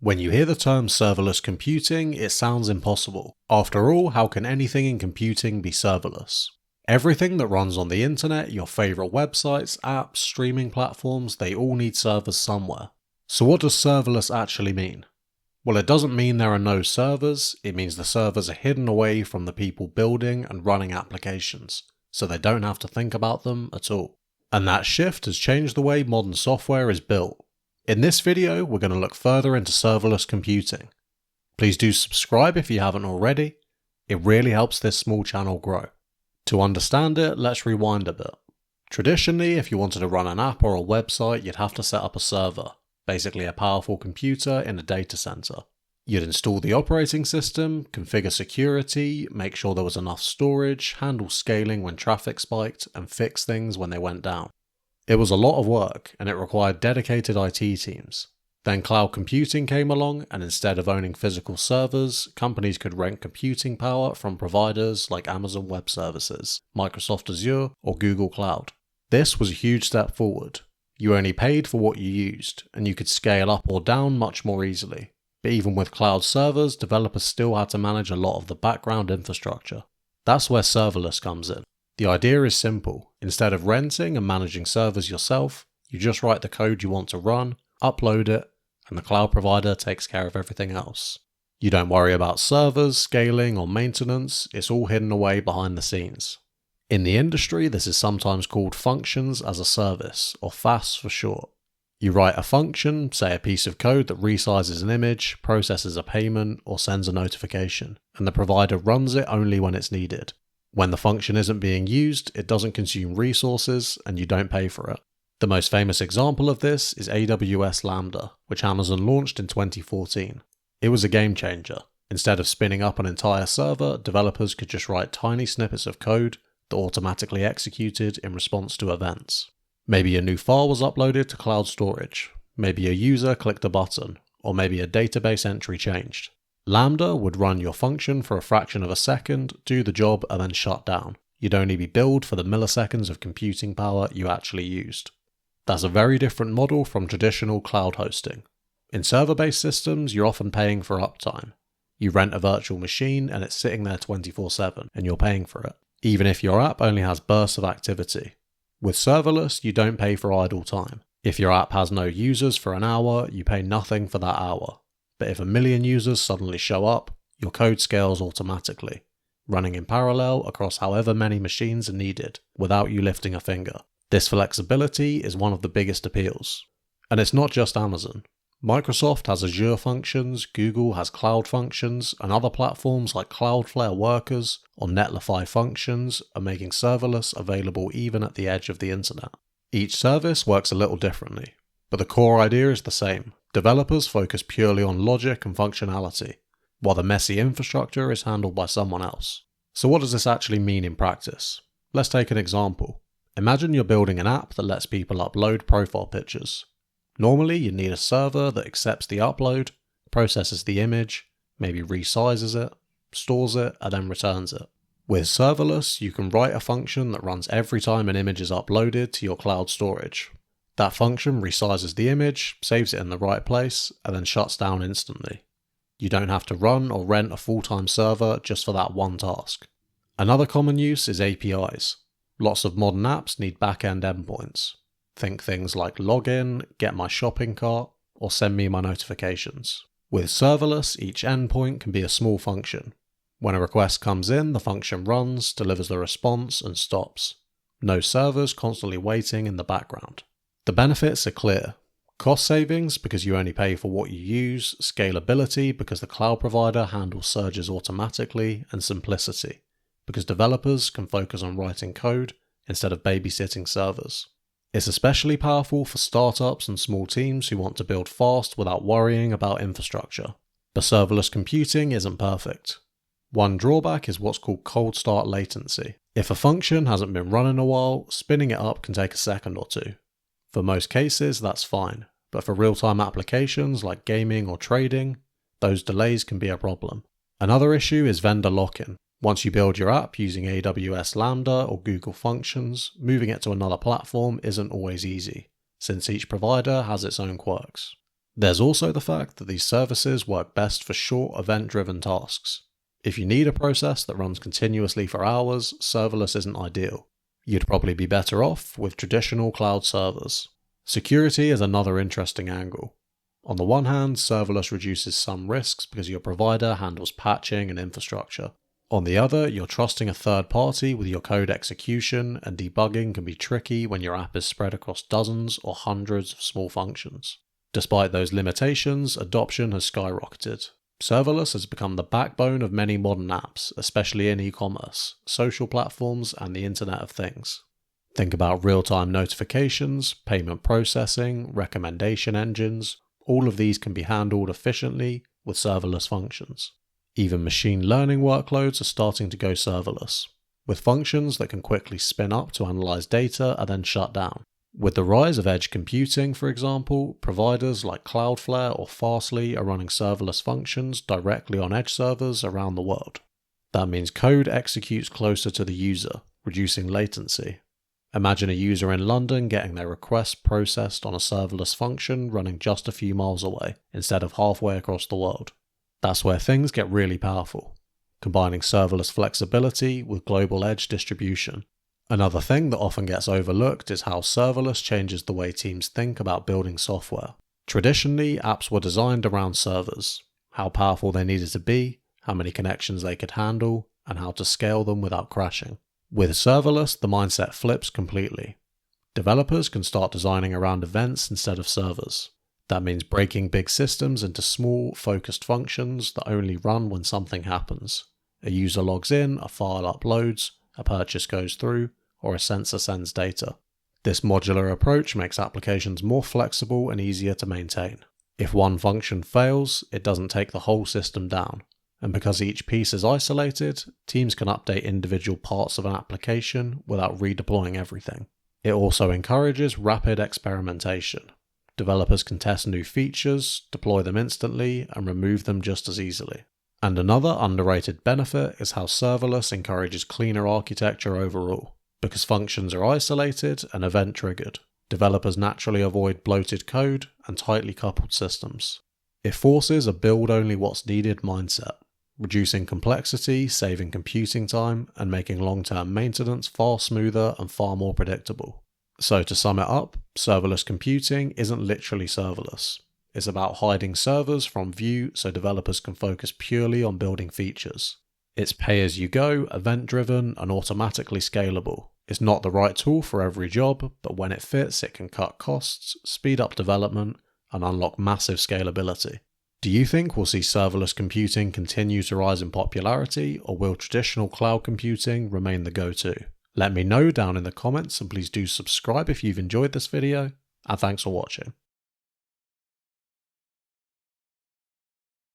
When you hear the term serverless computing, it sounds impossible. After all, how can anything in computing be serverless? Everything that runs on the internet, your favorite websites, apps, streaming platforms, they all need servers somewhere. So what does serverless actually mean? Well, it doesn't mean there are no servers, it means the servers are hidden away from the people building and running applications, so they don't have to think about them at all. And that shift has changed the way modern software is built. In this video, we're going to look further into serverless computing. Please do subscribe if you haven't already. It really helps this small channel grow. To understand it, let's rewind a bit. Traditionally, if you wanted to run an app or a website, you'd have to set up a server, basically a powerful computer in a data center. You'd install the operating system, configure security, make sure there was enough storage, handle scaling when traffic spiked, and fix things when they went down. It was a lot of work, and it required dedicated IT teams. Then cloud computing came along, and instead of owning physical servers, companies could rent computing power from providers like Amazon Web Services, Microsoft Azure, or Google Cloud. This was a huge step forward. You only paid for what you used, and you could scale up or down much more easily. But even with cloud servers, developers still had to manage a lot of the background infrastructure. That's where serverless comes in. The idea is simple. Instead of renting and managing servers yourself, you just write the code you want to run, upload it, and the cloud provider takes care of everything else. You don't worry about servers, scaling, or maintenance, it's all hidden away behind the scenes. In the industry, this is sometimes called functions as a service, or FaaS for short. You write a function, say a piece of code that resizes an image, processes a payment, or sends a notification, and the provider runs it only when it's needed. When the function isn't being used, it doesn't consume resources, and you don't pay for it. The most famous example of this is AWS Lambda, which Amazon launched in 2014. It was a game changer. Instead of spinning up an entire server, developers could just write tiny snippets of code that automatically executed in response to events. Maybe a new file was uploaded to cloud storage, maybe a user clicked a button, or maybe a database entry changed. Lambda would run your function for a fraction of a second, do the job, and then shut down. You'd only be billed for the milliseconds of computing power you actually used. That's a very different model from traditional cloud hosting. In server-based systems, you're often paying for uptime. You rent a virtual machine and it's sitting there 24/7, and you're paying for it, even if your app only has bursts of activity. With serverless, you don't pay for idle time. If your app has no users for an hour, you pay nothing for that hour. But if 1 million users suddenly show up, your code scales automatically, running in parallel across however many machines are needed, without you lifting a finger. This flexibility is one of the biggest appeals. And it's not just Amazon. Microsoft has Azure functions, Google has cloud functions, and other platforms like Cloudflare Workers or Netlify functions are making serverless available even at the edge of the internet. Each service works a little differently, but the core idea is the same. Developers focus purely on logic and functionality, while the messy infrastructure is handled by someone else. So what does this actually mean in practice? Let's take an example. Imagine you're building an app that lets people upload profile pictures. Normally, you need a server that accepts the upload, processes the image, maybe resizes it, stores it, and then returns it. With serverless, you can write a function that runs every time an image is uploaded to your cloud storage. That function resizes the image, saves it in the right place, and then shuts down instantly. You don't have to run or rent a full-time server just for that one task. Another common use is APIs. Lots of modern apps need back-end endpoints. Think things like login, get my shopping cart, or send me my notifications. With serverless, each endpoint can be a small function. When a request comes in, the function runs, delivers the response, and stops. No servers constantly waiting in the background. The benefits are clear. Cost savings because you only pay for what you use, scalability because the cloud provider handles surges automatically, and simplicity because developers can focus on writing code instead of babysitting servers. It's especially powerful for startups and small teams who want to build fast without worrying about infrastructure. But serverless computing isn't perfect. One drawback is what's called cold start latency. If a function hasn't been run in a while, spinning it up can take a second or two. For most cases, that's fine, but for real-time applications like gaming or trading, those delays can be a problem. Another issue is vendor lock-in. Once you build your app using AWS Lambda or Google Functions, moving it to another platform isn't always easy, since each provider has its own quirks. There's also the fact that these services work best for short event-driven tasks. If you need a process that runs continuously for hours, serverless isn't ideal. You'd probably be better off with traditional cloud servers. Security is another interesting angle. On the one hand, serverless reduces some risks because your provider handles patching and infrastructure. On the other, you're trusting a third party with your code execution, and debugging can be tricky when your app is spread across dozens or hundreds of small functions. Despite those limitations, adoption has skyrocketed. Serverless has become the backbone of many modern apps, especially in e-commerce, social platforms, and the Internet of Things. Think about real-time notifications, payment processing, recommendation engines. All of these can be handled efficiently with serverless functions. Even machine learning workloads are starting to go serverless, with functions that can quickly spin up to analyze data and then shut down. With the rise of edge computing, for example, providers like Cloudflare or Fastly are running serverless functions directly on edge servers around the world. That means code executes closer to the user, reducing latency. Imagine a user in London getting their request processed on a serverless function running just a few miles away, instead of halfway across the world. That's where things get really powerful, combining serverless flexibility with global edge distribution. Another thing that often gets overlooked is how serverless changes the way teams think about building software. Traditionally, apps were designed around servers, how powerful they needed to be, how many connections they could handle, and how to scale them without crashing. With serverless, the mindset flips completely. Developers can start designing around events instead of servers. That means breaking big systems into small, focused functions that only run when something happens. A user logs in, a file uploads, a purchase goes through, or a sensor sends data. This modular approach makes applications more flexible and easier to maintain. If one function fails, it doesn't take the whole system down. And because each piece is isolated, teams can update individual parts of an application without redeploying everything. It also encourages rapid experimentation. Developers can test new features, deploy them instantly, and remove them just as easily. And another underrated benefit is how serverless encourages cleaner architecture overall. Because functions are isolated and event-triggered, developers naturally avoid bloated code and tightly coupled systems. It forces a build-only what's needed mindset, reducing complexity, saving computing time, and making long-term maintenance far smoother and far more predictable. So to sum it up, serverless computing isn't literally serverless. It's about hiding servers from view so developers can focus purely on building features. It's pay-as-you-go, event-driven, and automatically scalable. It's not the right tool for every job, but when it fits, it can cut costs, speed up development, and unlock massive scalability. Do you think we'll see serverless computing continue to rise in popularity, or will traditional cloud computing remain the go-to? Let me know down in the comments, and please do subscribe if you've enjoyed this video, and thanks for watching.